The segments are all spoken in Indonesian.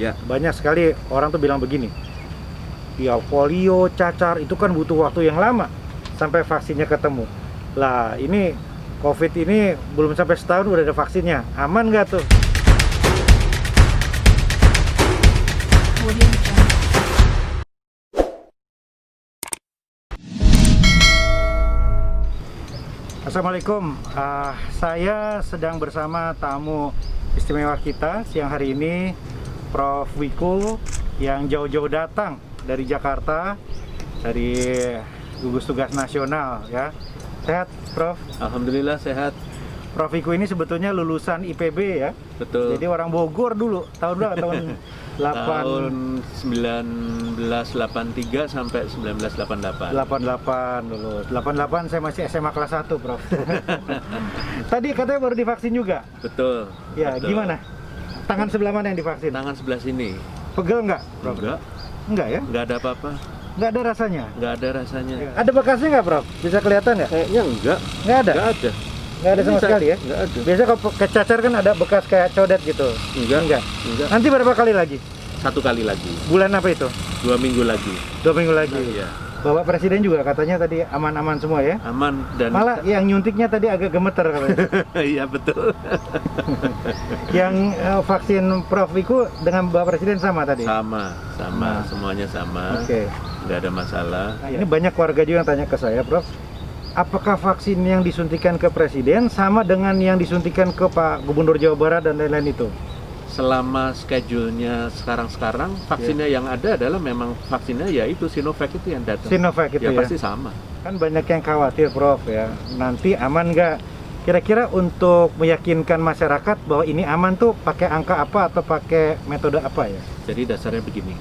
Ya, Banyak sekali orang tuh bilang begini, ya polio, cacar itu kan butuh waktu yang lama sampai vaksinnya ketemu. Lah ini COVID ini belum sampai setahun udah ada vaksinnya, aman nggak tuh? Assalamualaikum, saya sedang bersama tamu istimewa kita siang hari ini, Prof. Wiku yang jauh-jauh datang dari Jakarta, dari gugus tugas nasional ya. Sehat, Prof? alhamdulillah sehat. Prof. Wiku ini sebetulnya lulusan IPB ya. Betul. Jadi orang Bogor dulu, tahun berapa? Tahun 1983 sampai 1988. 88 lulus. 88 saya masih SMA kelas 1, Prof. Tadi katanya baru divaksin juga. Betul. Ya, betul. gimana? Tangan sebelah mana yang divaksin? Tangan sebelah sini. Pegel nggak, Prof? Enggak, Enggak ya? enggak ada apa-apa. Nggak ada rasanya? Enggak ada rasanya. Ada bekasnya nggak, Prof? Bisa kelihatan nggak? Kayaknya enggak. Nggak ada? Enggak ada. Nggak ada sama Bisa. sekali ya? Enggak ada. Biasa kalau kecacar kan ada bekas kayak codet gitu. Enggak. Enggak. Nanti berapa kali lagi? 1 kali lagi. Bulan apa itu? 2 minggu lagi. 2 minggu lagi. Iya. Bapak Presiden juga katanya tadi aman-aman semua ya? Aman dan Malah yang nyuntiknya tadi agak gemeter katanya. iya betul. Yang vaksin Prof. Wiku dengan Bapak Presiden sama tadi? Sama, Nah. semuanya sama. Oke. Enggak ada masalah. Nah, ini banyak warga juga yang tanya ke saya, Prof. Apakah vaksin yang disuntikan ke Presiden sama dengan yang disuntikan ke Pak Gubernur Jawa Barat dan lain-lain itu? Selama schedule-nya sekarang vaksinnya yang ada adalah memang vaksinnya yaitu Sinovac itu yang datang. Sinovac itu Ya ya? pasti sama. Kan banyak yang khawatir, Prof, ya. Nanti aman nggak? Kira-kira untuk meyakinkan masyarakat bahwa ini aman tuh pakai angka apa atau pakai metode apa ya? Jadi dasarnya begini,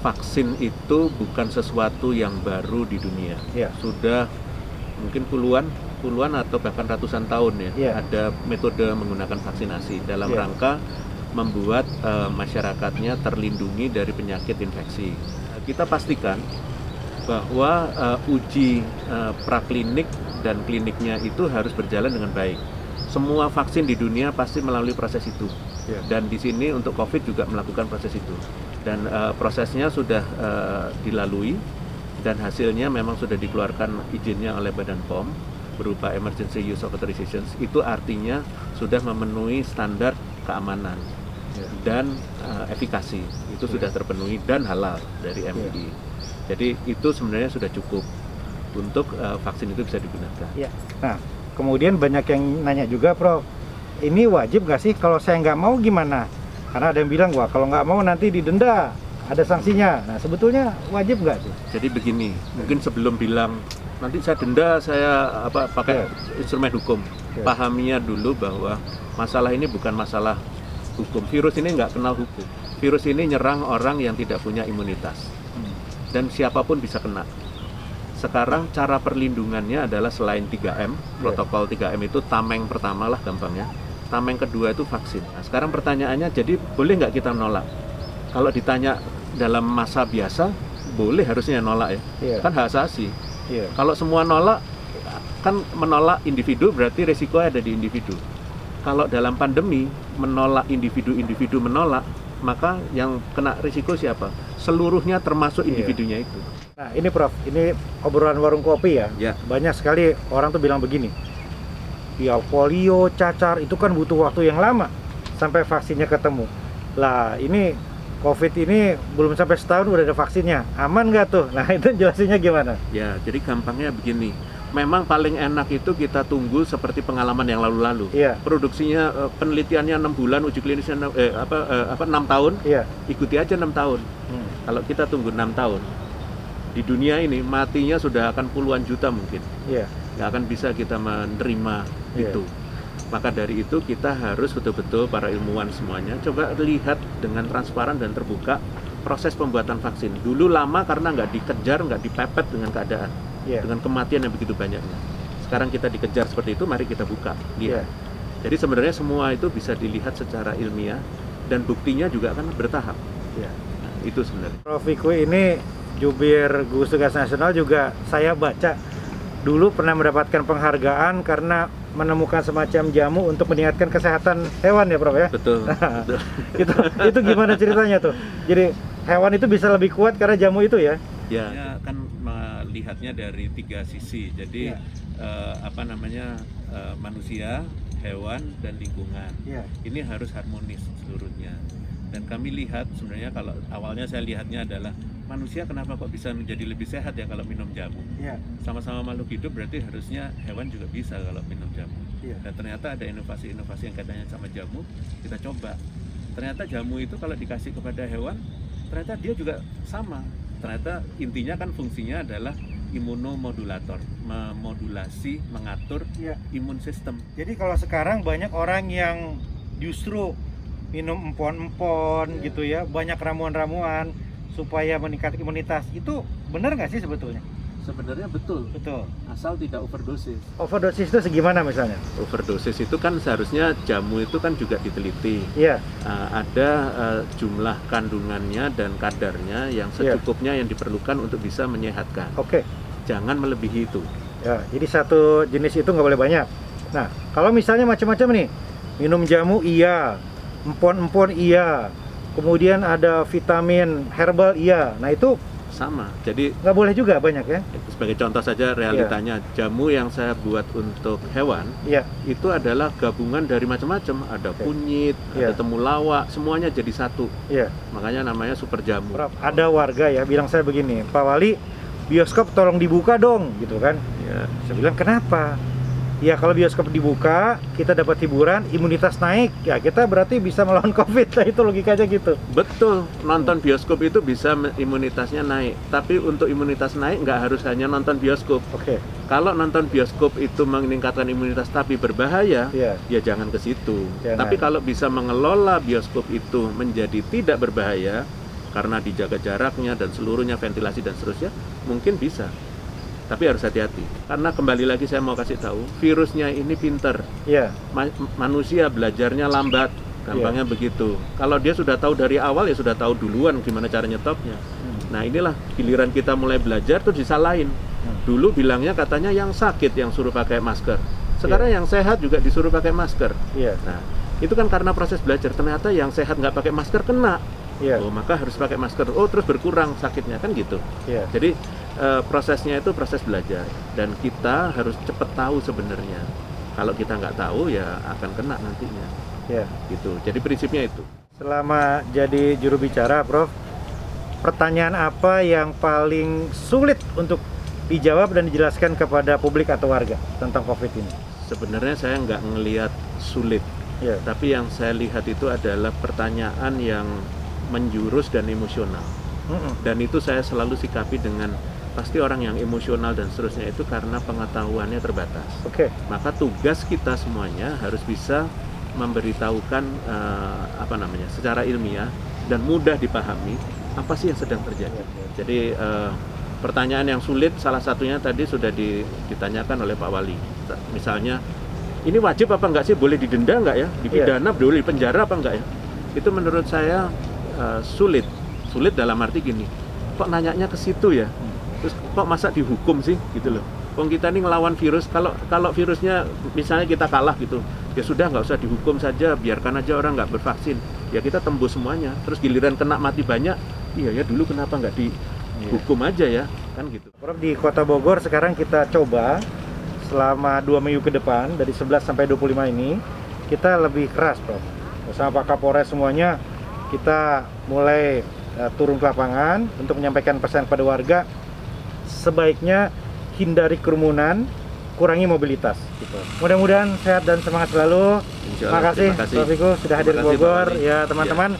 vaksin itu bukan sesuatu yang baru di dunia. Ya. Sudah mungkin puluhan atau bahkan ratusan tahun ya, Ya. ada metode menggunakan vaksinasi dalam Ya. rangka membuat masyarakatnya terlindungi dari penyakit infeksi. Kita pastikan bahwa uji praklinik dan kliniknya itu harus berjalan dengan baik. Semua vaksin di dunia pasti melalui proses itu. Ya. Dan di sini untuk COVID juga melakukan proses itu. Dan prosesnya sudah dilalui dan hasilnya memang sudah dikeluarkan izinnya oleh Badan POM berupa Emergency Use Authorization. Itu artinya sudah memenuhi standar keamanan dan efikasi. Itu sudah terpenuhi dan halal dari MUI. Jadi itu sebenarnya sudah cukup untuk vaksin itu bisa digunakan. Ya. Nah, kemudian banyak yang nanya juga, Prof. Ini wajib nggak sih? Kalau saya nggak mau gimana? Karena ada yang bilang, wah kalau nggak mau nanti didenda, ada sanksinya. Nah, sebetulnya wajib nggak sih? Jadi begini, mungkin sebelum bilang nanti saya denda, saya pakai instrumen hukum, pahaminya dulu bahwa masalah ini bukan masalah hukum. Virus ini nggak kenal hukum. Virus ini nyerang orang yang tidak punya imunitas. Dan siapapun bisa kena. Sekarang cara perlindungannya adalah selain 3M, protokol 3M itu tameng pertama lah gampangnya. Tameng kedua itu vaksin. Nah, sekarang pertanyaannya, jadi boleh nggak kita nolak? Kalau ditanya dalam masa biasa, boleh harusnya nolak ya. Kan hak asasi. Kalau semua nolak, kan menolak individu berarti resiko ada di individu. Kalau dalam pandemi, menolak individu menolak, maka yang kena risiko siapa? Seluruhnya termasuk individunya itu. Nah, ini Prof, ini obrolan warung kopi ya. Ya. Banyak sekali orang tuh bilang begini, ya polio, cacar itu kan butuh waktu yang lama sampai vaksinnya ketemu. Lah ini COVID ini belum sampai setahun udah ada vaksinnya, aman nggak tuh? Nah itu jelasinnya gimana? Ya, jadi gampangnya begini. Memang paling enak itu kita tunggu seperti pengalaman yang lalu-lalu. Iya. Produksinya penelitiannya 6 bulan, uji klinisnya 6 tahun. Iya. Ikuti aja 6 tahun. Kalau kita tunggu 6 tahun, di dunia ini matinya sudah akan puluhan juta mungkin. Iya. Nggak akan bisa kita menerima itu. Maka dari itu kita harus betul-betul para ilmuwan semuanya coba lihat dengan transparan dan terbuka proses pembuatan vaksin. Dulu lama karena nggak dikejar, nggak dipepet dengan keadaan. Dengan kematian yang begitu banyaknya. Sekarang kita dikejar seperti itu, mari kita buka. Lihat. Jadi sebenarnya semua itu bisa dilihat secara ilmiah dan buktinya juga akan bertahap. Nah, itu sebenarnya. Prof. Wiku ini jubir gugus tugas nasional juga saya baca dulu pernah mendapatkan penghargaan karena menemukan semacam jamu untuk meningkatkan kesehatan hewan ya Prof ya? Betul. Betul. itu gimana ceritanya tuh? Jadi hewan itu bisa lebih kuat karena jamu itu ya? Ya, kan melihatnya dari 3 sisi. Jadi Ya. Manusia, hewan, dan lingkungan. Ya. Ini harus harmonis seluruhnya. Dan kami lihat sebenarnya kalau awalnya saya lihatnya adalah manusia kenapa kok bisa menjadi lebih sehat ya kalau minum jamu. Ya. Sama-sama makhluk hidup berarti harusnya hewan juga bisa kalau minum jamu. Ya. Dan ternyata ada inovasi-inovasi yang katanya sama jamu, kita coba. Ternyata jamu itu kalau dikasih kepada hewan, ternyata dia juga sama. Ternyata intinya kan fungsinya adalah imunomodulator, memodulasi, mengatur Ya. imun sistem. Jadi kalau sekarang banyak orang yang justru minum empon-empon Ya. gitu ya, banyak ramuan-ramuan supaya meningkatkan imunitas. Itu benar nggak sih sebetulnya? Sebenarnya betul, Betul. asal tidak overdosis. Overdosis itu segimana misalnya? Overdosis itu kan seharusnya jamu itu kan juga diteliti. Iya. Ada jumlah kandungannya dan kadarnya yang secukupnya yang diperlukan untuk bisa menyehatkan. Oke. Jangan melebihi itu. Ya, jadi satu jenis itu nggak boleh banyak. Nah, kalau misalnya macam-macam nih, minum jamu iya, empon-empon iya, kemudian ada vitamin herbal iya. Nah itu Sama. Jadi nggak boleh juga banyak ya? sebagai contoh saja realitanya, jamu yang saya buat untuk hewan Iya. itu adalah gabungan dari macam-macam. Ada Oke. kunyit, Iya. ada temulawak, semuanya jadi satu. Iya. Makanya namanya super jamu. Prof, ada warga ya bilang saya begini, Pak Wali, bioskop tolong dibuka dong, gitu kan? Ya. Saya bilang kenapa? Ya kalau bioskop dibuka, kita dapat hiburan, imunitas naik, ya kita berarti bisa melawan COVID. Nah, itu logikanya gitu. Betul, nonton bioskop itu bisa imunitasnya naik. Tapi untuk imunitas naik nggak harus hanya nonton bioskop. Oke. Kalau nonton bioskop itu meningkatkan imunitas tapi berbahaya, Iya. ya jangan ke situ. Jangan. Tapi kalau bisa mengelola bioskop itu menjadi tidak berbahaya karena dijaga jaraknya dan seluruhnya ventilasi dan seterusnya, mungkin bisa. Tapi harus hati-hati. Karena kembali lagi saya mau kasih tahu, virusnya ini pinter. Iya. Manusia belajarnya lambat, gampangnya begitu. Kalau dia sudah tahu dari awal ya sudah tahu duluan gimana cara nyetopnya. Nah inilah giliran kita mulai belajar tuh disalahin. Dulu bilangnya katanya yang sakit yang suruh pakai masker. Sekarang yang sehat juga disuruh pakai masker. Iya. Nah itu kan karena proses belajar. Ternyata yang sehat nggak pakai masker kena. Iya. Oh maka harus pakai masker. Oh terus berkurang sakitnya kan gitu. Iya. Jadi prosesnya itu proses belajar dan kita harus cepat tahu sebenarnya. Kalau kita nggak tahu ya akan kena nantinya. Iya. Gitu. Jadi prinsipnya itu. Selama jadi juru bicara, Prof, pertanyaan apa yang paling sulit untuk dijawab dan dijelaskan kepada publik atau warga tentang COVID ini? Sebenarnya saya nggak ngelihat sulit, Iya. tapi yang saya lihat itu adalah pertanyaan yang menjurus dan emosional. Dan itu saya selalu sikapi dengan pasti orang yang emosional dan seterusnya itu karena pengetahuannya terbatas. Oke. Maka tugas kita semuanya harus bisa memberitahukan secara ilmiah dan mudah dipahami apa sih yang sedang terjadi. Jadi pertanyaan yang sulit salah satunya tadi sudah ditanyakan oleh Pak Wali. Misalnya, ini wajib apa enggak sih? Boleh didenda enggak ya? Dipidana, boleh dipenjara apa enggak ya? Itu menurut saya sulit. Sulit dalam arti gini, kok nanyanya ke situ ya? Terus kok masa dihukum sih gitu loh. Wong kita ini ngelawan virus, kalau virusnya misalnya kita kalah gitu, ya sudah nggak usah dihukum saja, biarkan aja orang nggak bervaksin. Ya kita tembus semuanya. Terus giliran kena mati banyak, iya ya dulu kenapa nggak dihukum aja ya, kan gitu. Prof, di Kota Bogor sekarang kita coba selama 2 minggu ke depan dari 11 sampai 25 ini kita lebih keras, Prof. Bersama Pak Kapolres semuanya kita mulai turun ke lapangan untuk menyampaikan pesan kepada warga sebaiknya hindari kerumunan, kurangi mobilitas gitu. Mudah-mudahan sehat dan semangat selalu. Terima kasih Prof Wiku sudah hadir di Bogor. Ya teman-teman,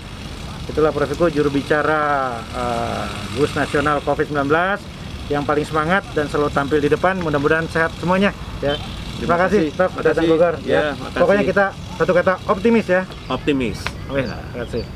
itulah Prof Wiku juru bicara Gugus Nasional COVID-19 yang paling semangat dan selalu tampil di depan. Mudah-mudahan sehat semuanya ya. Terima kasih Prof datang Bogor ya. Makasih. Pokoknya kita satu kata optimis ya. Optimis. Terima kasih.